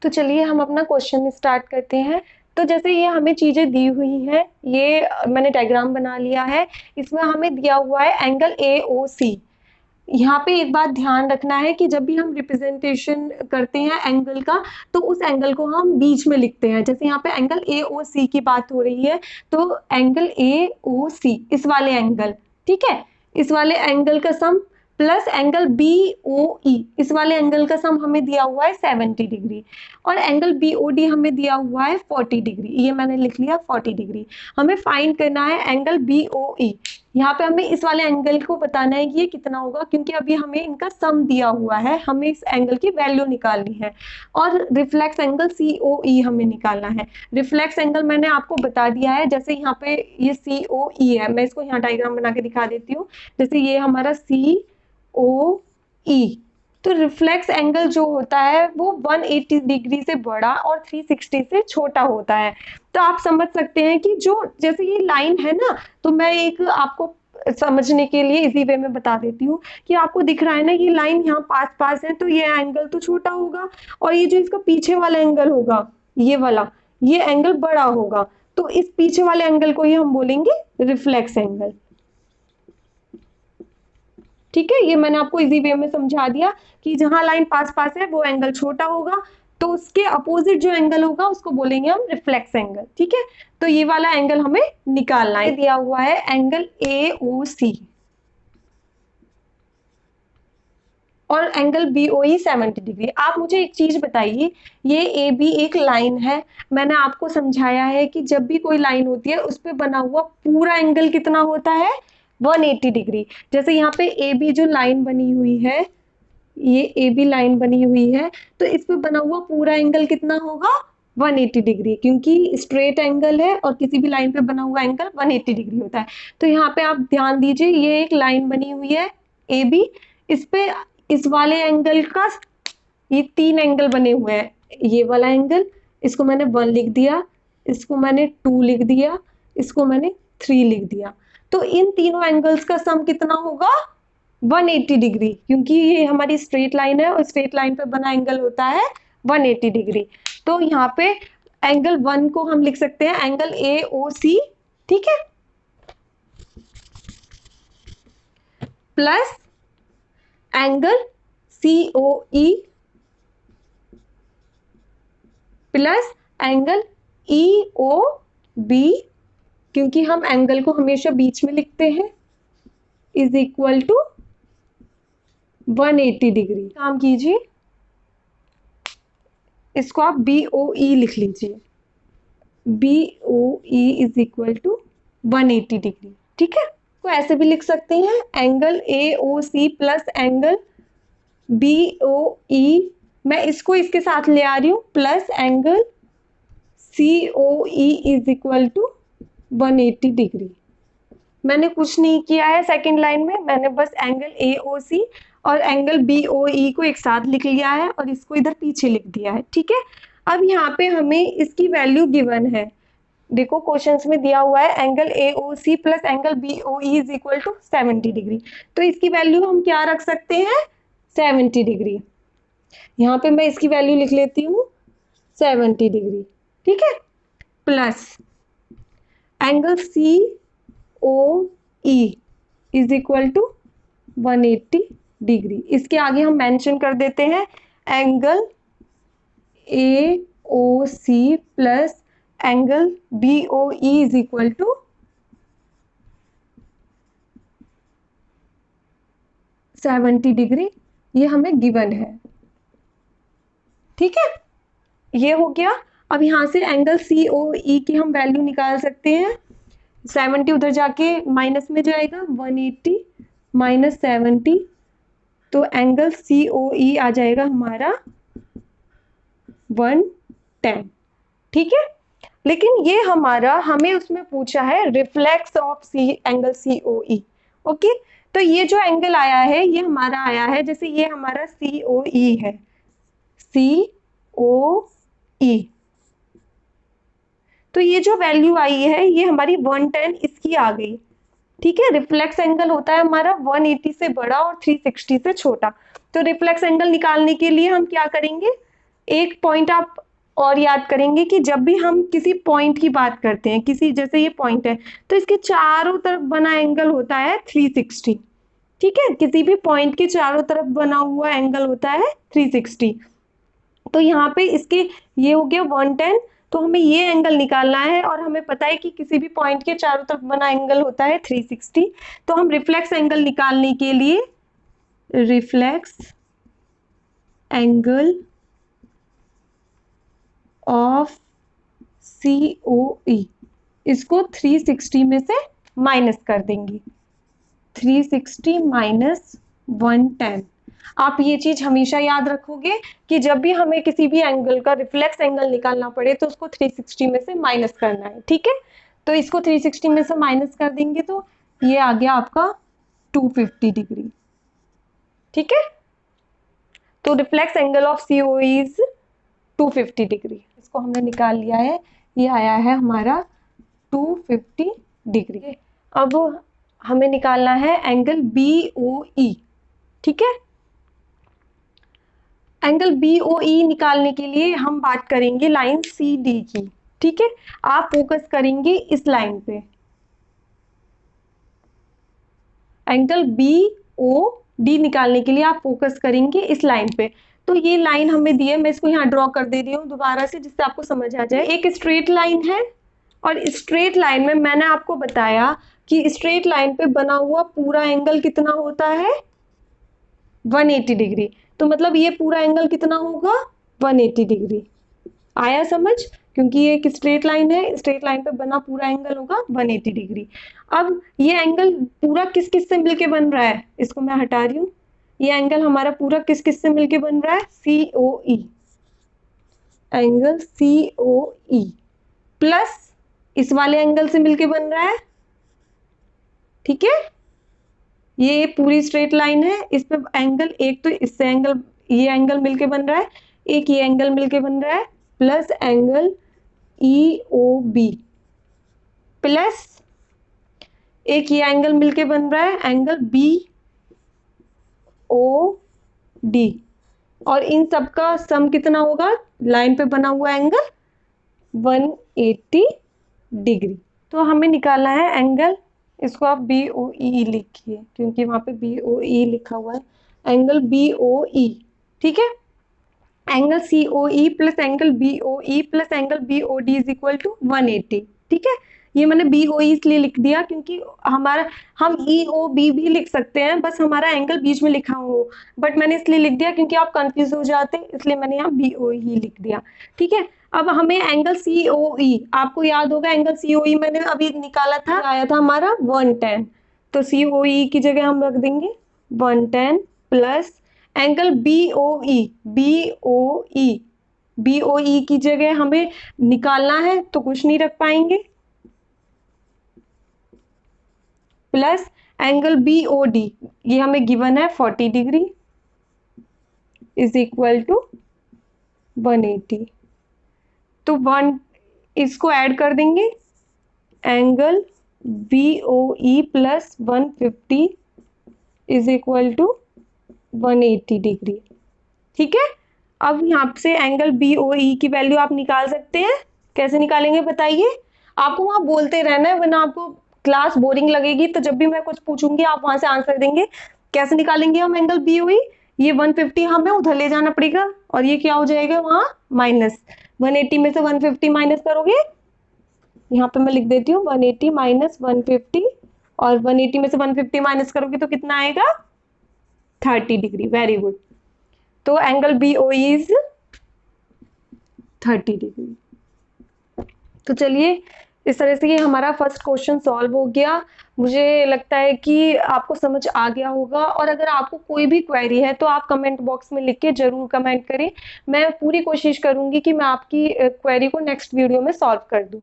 तो चलिए हम अपना क्वेश्चन स्टार्ट करते हैं। तो जैसे ये हमें चीजें दी हुई है, ये मैंने डायग्राम बना लिया है। इसमें हमें दिया हुआ है एंगल ए ओ सी। यहाँ पे एक बात ध्यान रखना है कि जब भी हम रिप्रेजेंटेशन करते हैं एंगल का, तो उस एंगल को हम बीच में लिखते हैं। जैसे यहाँ पे एंगल ए ओ सी की बात हो रही है, तो एंगल ए ओ सी इस वाले एंगल, ठीक है, इस वाले एंगल का सम प्लस एंगल बी ओ ई इस वाले एंगल का सम हमें दिया हुआ है 70 डिग्री, और एंगल बी ओ डी हमें दिया हुआ है 40 डिग्री। ये मैंने लिख लिया 40 डिग्री। हमें फाइंड करना है एंगल बी ओ ई। यहाँ पे हमें इस वाले एंगल को बताना है कि ये कितना होगा, क्योंकि अभी हमें इनका सम दिया हुआ है, हमें इस एंगल की वैल्यू निकालनी है। और रिफ्लेक्स एंगल सी ओ ई हमें निकालना है। रिफ्लेक्स एंगल मैंने आपको बता दिया है, जैसे यहाँ पे ये सी ओ ई है, मैं इसको यहाँ डायग्राम बना के दिखा देती हूँ। जैसे ये हमारा सी ओ ई, तो रिफ्लेक्स एंगल जो होता है वो 180 डिग्री से बड़ा और 360 से छोटा होता है। तो आप समझ सकते हैं कि जो जैसे ये लाइन है ना, तो मैं एक आपको समझने के लिए इजी वे में बता देती हूँ कि आपको दिख रहा है ना, ये लाइन यहाँ पास पास है, तो ये एंगल तो छोटा होगा, और ये जो इसका पीछे वाला एंगल होगा, ये वाला, ये एंगल बड़ा होगा। तो इस पीछे वाले एंगल को ही हम बोलेंगे रिफ्लेक्स एंगल। ठीक है, ये मैंने आपको इजी वे में समझा दिया कि जहां लाइन पास पास है वो एंगल छोटा होगा, तो उसके अपोजिट जो एंगल होगा उसको बोलेंगे हम रिफ्लेक्स एंगल। ठीक है, तो ये वाला एंगल हमें निकालना है। दिया हुआ है एंगल ए ओ सी और एंगल बी ओ ई 70 डिग्री। आप मुझे एक चीज बताइए, ये ए बी एक लाइन है, मैंने आपको समझाया है कि जब भी कोई लाइन होती है उस पर बना हुआ पूरा एंगल कितना होता है, 180 डिग्री। जैसे यहाँ पे ए बी जो लाइन बनी हुई है, ये ए बी लाइन बनी हुई है, तो इस पे बना हुआ पूरा एंगल कितना होगा, 180 डिग्री, क्योंकि स्ट्रेट एंगल है और किसी भी लाइन पे बना हुआ एंगल 180 डिग्री होता है। तो यहाँ पे आप ध्यान दीजिए, ये एक लाइन बनी हुई है ए बी, इस पे इस वाले एंगल का, ये 3 एंगल बने हुए हैं। ये वाला एंगल, इसको मैंने 1 लिख दिया, इसको मैंने 2 लिख दिया, इसको मैंने 3 लिख दिया। तो इन तीनों एंगल्स का सम कितना होगा, 180 डिग्री, क्योंकि ये हमारी स्ट्रेट लाइन है और स्ट्रेट लाइन पे बना एंगल होता है 180 डिग्री। तो यहाँ पे एंगल 1 को हम लिख सकते हैं एंगल ए ओ सी, ठीक है, plus angle C O E plus angle E O B, क्योंकि हम एंगल को हमेशा बीच में लिखते हैं, इज इक्वल टू 180 डिग्री। काम कीजिए, इसको आप बी ओ ई लिख लीजिए, B O E is equal to 180 degree. ठीक है, तो ऐसे भी लिख सकते हैं angle A O C plus angle B O E, मैं इसको इसके साथ ले आ रही हूं, plus angle C O E is equal to 180 degree. मैंने कुछ नहीं किया है सेकंड लाइन में, मैंने बस एंगल ए ओ सी और एंगल बी ओ ई को एक साथ लिख लिया है और इसको इधर पीछे लिख दिया है। ठीक है, अब यहाँ पे हमें इसकी वैल्यू गिवन है। देखो क्वेश्चंस में दिया हुआ है angle A O C plus angle B O E is equal to 70 degree, तो इसकी वैल्यू हम क्या रख सकते हैं, 70 डिग्री। यहाँ पे मैं इसकी वैल्यू लिख लेती हूँ 70 डिग्री। ठीक है, plus angle C O E is equal to 180 degree. इसके आगे हम मेंशन कर देते हैं angle A O C plus angle B O E is equal to 70 degree, ये हमें गिवन है। ठीक है, ये हो गया। अब यहां से एंगल सी ओ ई की हम वैल्यू निकाल सकते हैं, 70 उधर जाके माइनस में जाएगा, 180 माइनस 70, तो एंगल सी ओ ई आ जाएगा हमारा 110। ठीक है, लेकिन ये हमारा, हमें उसमें पूछा है reflex of C angle C O E. Okay, तो ये जो एंगल आया है ये हमारा आया है, जैसे ये हमारा सी ओ ई है, सी ओ ई, तो ये जो वैल्यू आई है ये हमारी 110 इसकी आ गई। ठीक है, रिफ्लेक्स एंगल होता है हमारा 180 से बड़ा और 360 से छोटा। तो रिफ्लेक्स एंगल निकालने के लिए हम क्या करेंगे, एक पॉइंट आप और याद करेंगे कि जब भी हम किसी पॉइंट की बात करते हैं, किसी जैसे ये पॉइंट है तो इसके चारों तरफ बना एंगल होता है 360। ठीक है, किसी भी पॉइंट के चारों तरफ बना हुआ एंगल होता है 360। तो यहाँ पे इसके ये हो गया 110, तो हमें ये एंगल निकालना है और हमें पता है कि किसी भी पॉइंट के चारों तरफ बना एंगल होता है 360। तो हम रिफ्लेक्स एंगल निकालने के लिए रिफ्लेक्स एंगल ऑफ COE इसको 360 में से माइनस कर देंगे, 360 माइनस 110। आप ये चीज हमेशा याद रखोगे कि जब भी हमें किसी भी एंगल का रिफ्लेक्स एंगल निकालना पड़े तो उसको 360 में से माइनस करना है। ठीक है, तो इसको 360 में से माइनस कर देंगे तो ये आ गया आपका 250 डिग्री। ठीक है, तो reflex angle of COE is 250 degree. इसको हमने निकाल लिया है, ये आया है हमारा 250 डिग्री। अब हमें निकालना है एंगल BOE। ठीक है, एंगल BOE निकालने के लिए हम बात करेंगे लाइन CD की। ठीक है, आप फोकस करेंगे इस लाइन पे, एंगल BOD निकालने के लिए आप फोकस करेंगे इस लाइन पे। तो ये लाइन हमें दी है, मैं इसको यहाँ ड्रॉ कर दे रही हूँ दोबारा से जिससे आपको समझ आ जाए। एक स्ट्रेट लाइन है और स्ट्रेट लाइन में मैंने आपको बताया कि स्ट्रेट लाइन पे बना हुआ पूरा एंगल कितना होता है 180 डिग्री। तो मतलब ये पूरा एंगल कितना होगा 180 डिग्री। आया समझ, क्योंकि ये एक स्ट्रेट लाइन है, स्ट्रेट लाइन पे बना पूरा एंगल होगा 180 डिग्री। अब ये एंगल पूरा किस किस से मिलके बन रहा है, इसको मैं हटा रही हूँ। ये एंगल हमारा पूरा किस किस से मिलके बन रहा है COE, एंगल COE प्लस इस वाले एंगल से मिलके बन रहा है। ठीक है, ये पूरी स्ट्रेट लाइन है, इस पे एंगल एक तो इससे एंगल, ये एंगल मिलके बन रहा है, एक ये एंगल मिलके बन रहा है, प्लस एंगल EOB प्लस एक ये एंगल मिलके बन रहा है एंगल BOD, और इन सब का सम कितना होगा, लाइन पे बना हुआ एंगल 180 डिग्री। तो हमें निकालना है एंगल, इसको आप BOE लिखिए क्योंकि वहां पे BOE लिखा हुआ है, एंगल BOE। ठीक है, angle COE plus angle BOE plus angle BOD is equal to 180। ठीक है, ये मैंने BOE इसलिए लिख दिया क्योंकि हमारा, हम EOB भी लिख सकते हैं, बस हमारा एंगल बीच में लिखा हो, बट मैंने इसलिए लिख दिया क्योंकि आप कंफ्यूज हो जाते हैं, इसलिए मैंने यहाँ BOE लिख दिया। ठीक है, अब हमें एंगल COE, आपको याद होगा एंगल COE मैंने अभी निकाला था, आया था हमारा 110, तो COE की जगह हम रख देंगे 110 प्लस एंगल BOE, BOE की जगह हमें निकालना है तो कुछ नहीं रख पाएंगे, प्लस एंगल BOD, ये हमें गिवन है 40 डिग्री इज इक्वल टू 180। तो इसको ऐड कर देंगे, angle BOE plus 150 is equal to 180 degree. ठीक है, अब यहाँ से एंगल BOE की वैल्यू आप निकाल सकते हैं। कैसे निकालेंगे बताइए, आपको वहां बोलते रहना है वरना आपको क्लास बोरिंग लगेगी, तो जब भी मैं कुछ पूछूंगी आप वहां से आंसर देंगे। कैसे निकालेंगे हम एंगल BOE, ये 150 हमें उधर ले जाना पड़ेगा और ये क्या हो जाएगा वहां माइनस, 180 में से 150 माइनस करोगे, यहाँ पे मैं लिख देती हूँ 180 माइनस 150, और 180 में से 150 माइनस करोगे तो कितना आएगा 30 डिग्री। वेरी गुड, तो एंगल BOE इज 30 डिग्री। तो चलिए इस तरह से ये हमारा फर्स्ट क्वेश्चन सॉल्व हो गया। मुझे लगता है कि आपको समझ आ गया होगा, और अगर आपको कोई भी क्वेरी है तो आप कमेंट बॉक्स में लिख के जरूर कमेंट करें। मैं पूरी कोशिश करूंगी कि मैं आपकी क्वेरी को नेक्स्ट वीडियो में सॉल्व कर दूं।